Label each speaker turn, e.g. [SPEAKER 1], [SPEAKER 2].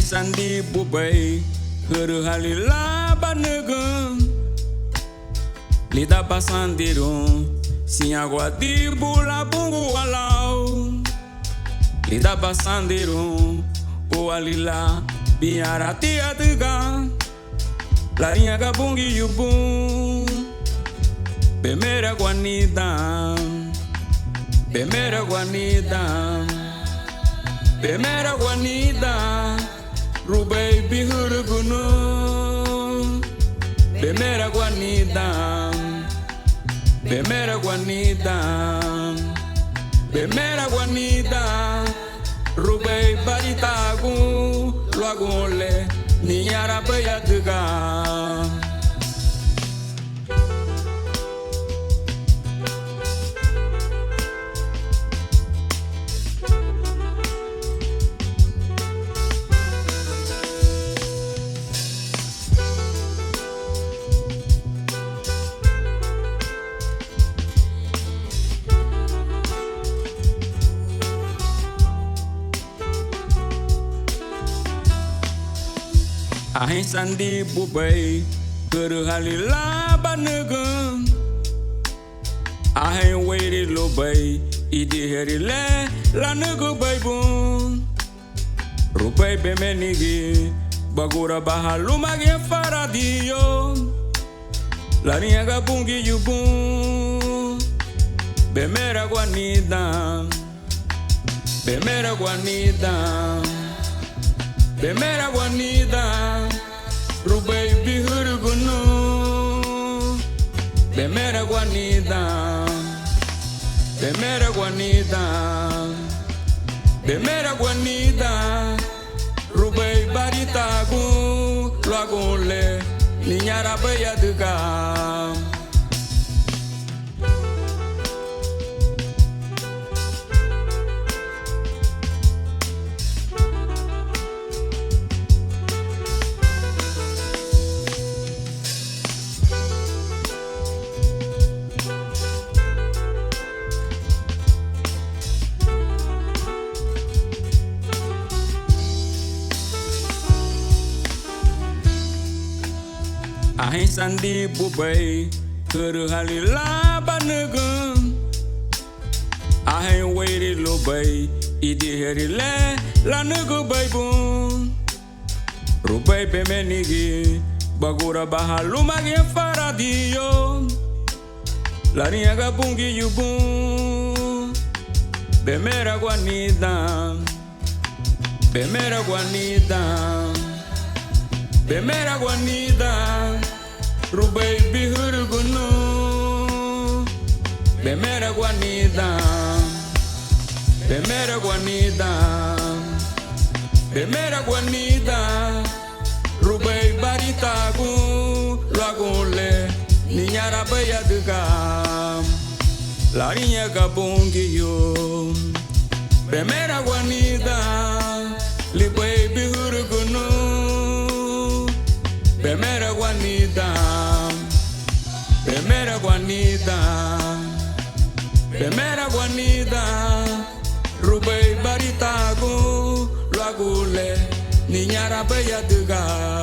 [SPEAKER 1] sandi bubai huru halila banegum lida pasandirum sin água de bula bungu walau lida pasandirum o alila biarati adega larinha gabungi yubum Bemera guanida Bemera guanida Bemera guanida Rubei bihurugunu Bemera guanida Bemera guanida Bemera guanida Rubei baritagu Luagule Niara bayadega Ahin sandi bubai Kuru halila banegum Ahin wairi lobai Idi herile la negu baibun Rupai bemenigi Bagura bahalu magi faradiyo Larinha gabungi yubun Bemera guanida Bemera guanida Bemera guanida Rubei bihurugunu Bemera guanida Bemera guanida Bemera guanida Rubei baritagu Luagule Ninyara bayadega Ahin sandi bubai Kuru halila banegum Ahin wairi lobai Idi herile la negu baibun Rubai bemenigi Bagura bahalu magi faradiyo Larinha gabungi yubum Bemera guanida Bemera guanida Bemera guanida Rubei bihurugunu Bemera guanida Bemera guanida Bemera guanida Rubei baritagu Luagule Ninyara bayadega Larinha gabungi yo Bemera guanida Libei bihurugunu Bemera guanida Bemera guanida Bemera guanida Rubei baritagu Luagule Ninyara bayadega